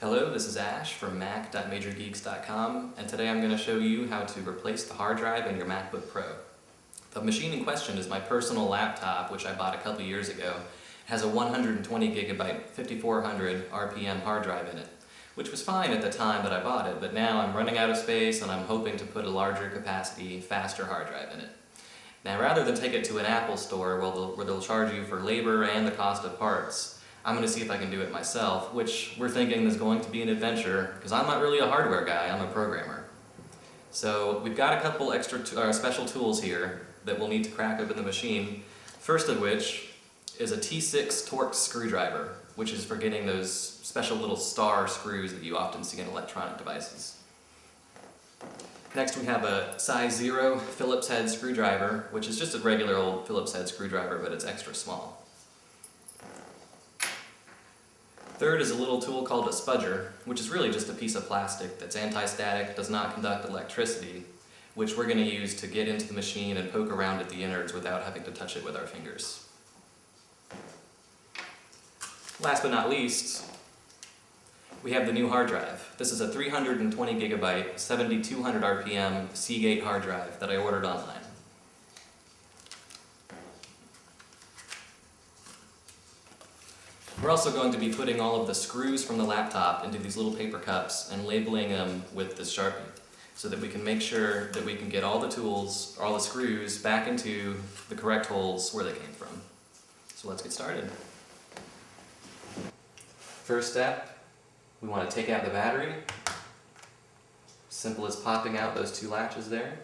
Hello, this is Ash from mac.majorgeeks.com, and today I'm going to show you how to replace the hard drive in your MacBook Pro. The machine in question is my personal laptop, which I bought a couple years ago. It has a 120 gigabyte 5400 RPM hard drive in it, which was fine at the time that I bought it, but now I'm running out of space and I'm hoping to put a larger capacity, faster hard drive in it. Now, rather than take it to an Apple store where they'll charge you for labor and the cost of parts, I'm going to see if I can do it myself, which we're thinking is going to be an adventure, because I'm not really a hardware guy, I'm a programmer. So we've got a couple extra special tools here that we'll need to crack open the machine, first of which is a T6 Torx screwdriver, which is for getting those special little star screws that you often see in electronic devices. Next we have a size 0 Phillips head screwdriver, which is just a regular old Phillips head screwdriver, but it's extra small. Third is a little tool called a spudger, which is really just a piece of plastic that's anti-static, does not conduct electricity, which we're going to use to get into the machine and poke around at the innards without having to touch it with our fingers. Last but not least, we have the new hard drive. This is a 320 gigabyte, 7200 RPM Seagate hard drive that I ordered online. We're also going to be putting all of the screws from the laptop into these little paper cups and labeling them with this Sharpie so that we can make sure that we can get all the tools, all the screws, back into the correct holes where they came from. So let's get started. First step, we want to take out the battery. Simple as popping out those two latches there.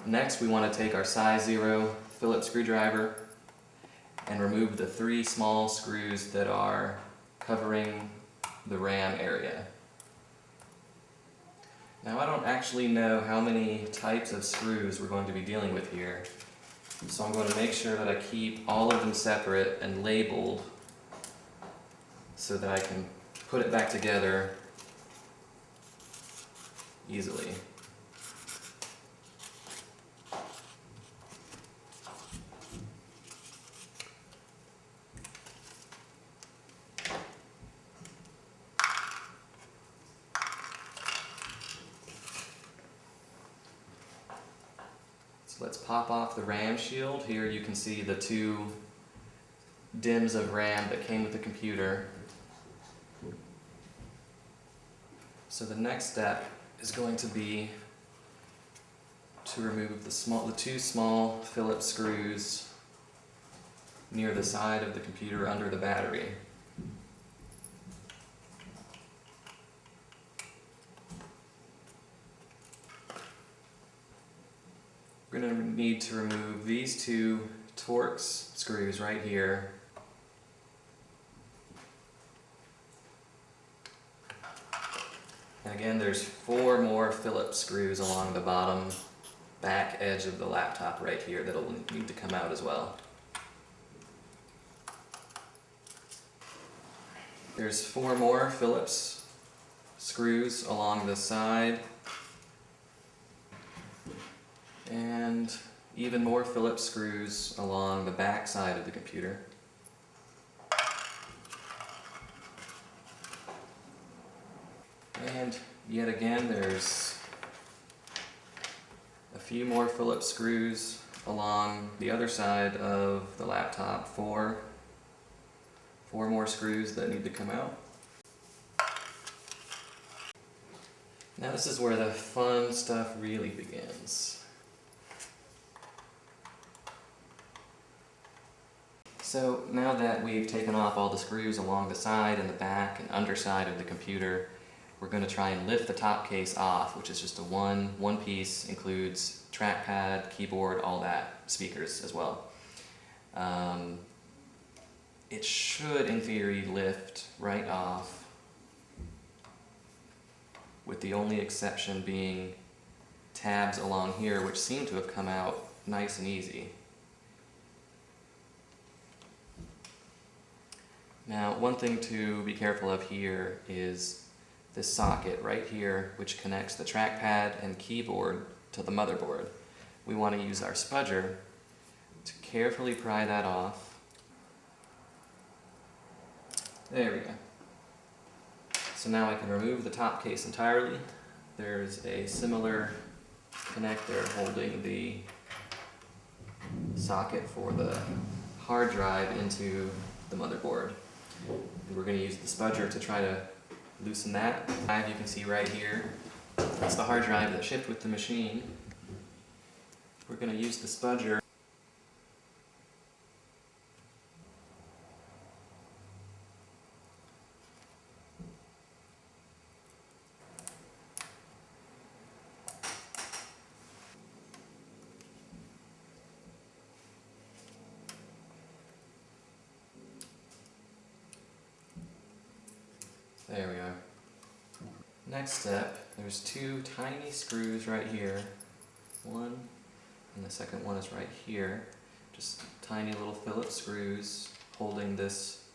Next, we want to take our size 0 Phillips screwdriver and remove the 3 small screws that are covering the RAM area. Now, I don't actually know how many types of screws we're going to be dealing with here, so I'm going to make sure that I keep all of them separate and labeled so that I can put it back together easily. Let's pop off the RAM shield. Here you can see the 2 DIMMs of RAM that came with the computer. So the next step is going to be to remove the 2 small Phillips screws near the side of the computer under the battery. We're going to need to remove these 2 Torx screws right here. And again, there's 4 more Phillips screws along the bottom back edge of the laptop right here that'll need to come out as well. There's 4 more Phillips screws along the side, and even more Phillips screws along the back side of the computer. And yet again, there's a few more Phillips screws along the other side of the laptop. 4 more screws that need to come out. Now this is where the fun stuff really begins. So now that we've taken off all the screws along the side and the back and underside of the computer, we're going to try and lift the top case off, which is just a one piece, includes trackpad, keyboard, all that, speakers as well. It should, in theory, lift right off, with the only exception being tabs along here, which seem to have come out nice and easy. Now, one thing to be careful of here is this socket right here, which connects the trackpad and keyboard to the motherboard. We want to use our spudger to carefully pry that off There we go. So now I can remove the top case entirely. There's a similar connector holding the socket for the hard drive into the motherboard. And we're going to use the spudger to try to loosen that. As you can see right here, that's the hard drive that shipped with the machine. We're going to use the spudger. There we are. Next step, there's two tiny screws right here. One, and the second one is right here. Just tiny little Phillips screws holding this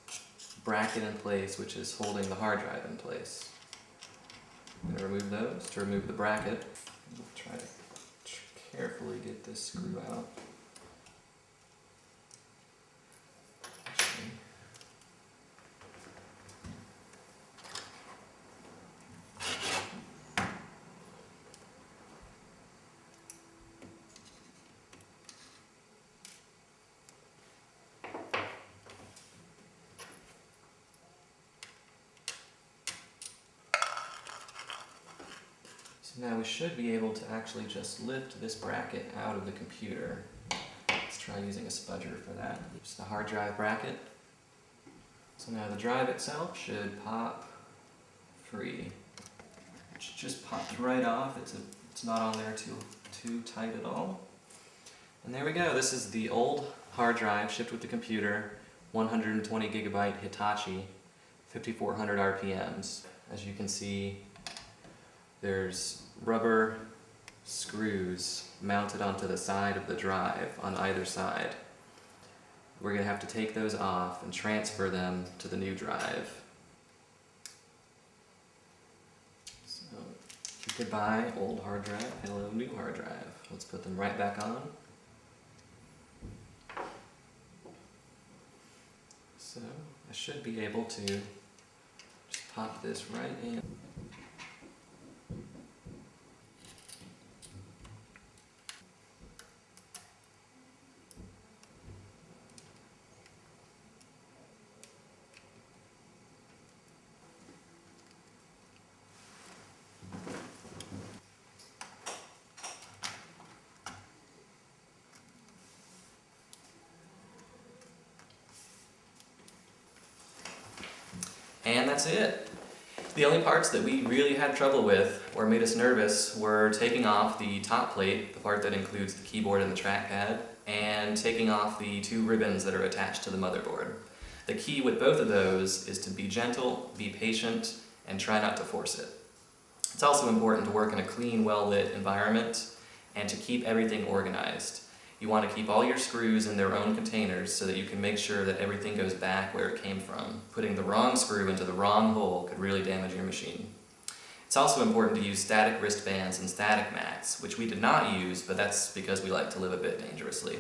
bracket in place, which is holding the hard drive in place. I'm going to remove those to remove the bracket. We'll try to carefully get this screw out. Now we should be able to actually just lift this bracket out of the computer. Let's try using a spudger for that. Just the hard drive bracket. So now the drive itself should pop free. It just popped right off. It's not on there too tight at all. And there we go. This is the old hard drive shipped with the computer, 120 gigabyte Hitachi, 5400 RPMs. As you can see, there's rubber screws mounted onto the side of the drive on either side. We're going to have to take those off and transfer them to the new drive. So, goodbye old hard drive, hello new hard drive. Let's put them right back on. So I should be able to just pop this right in. And that's it. The only parts that we really had trouble with or made us nervous were taking off the top plate, the part that includes the keyboard and the trackpad, and taking off the two ribbons that are attached to the motherboard. The key with both of those is to be gentle, be patient, and try not to force it. It's also important to work in a clean, well-lit environment and to keep everything organized. You want to keep all your screws in their own containers so that you can make sure that everything goes back where it came from. Putting the wrong screw into the wrong hole could really damage your machine. It's also important to use static wristbands and static mats, which we did not use, but that's because we like to live a bit dangerously.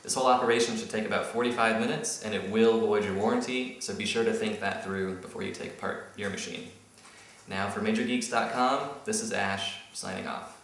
This whole operation should take about 45 minutes, and it will void your warranty, so be sure to think that through before you take apart your machine. Now for MajorGeeks.com, this is Ash, signing off.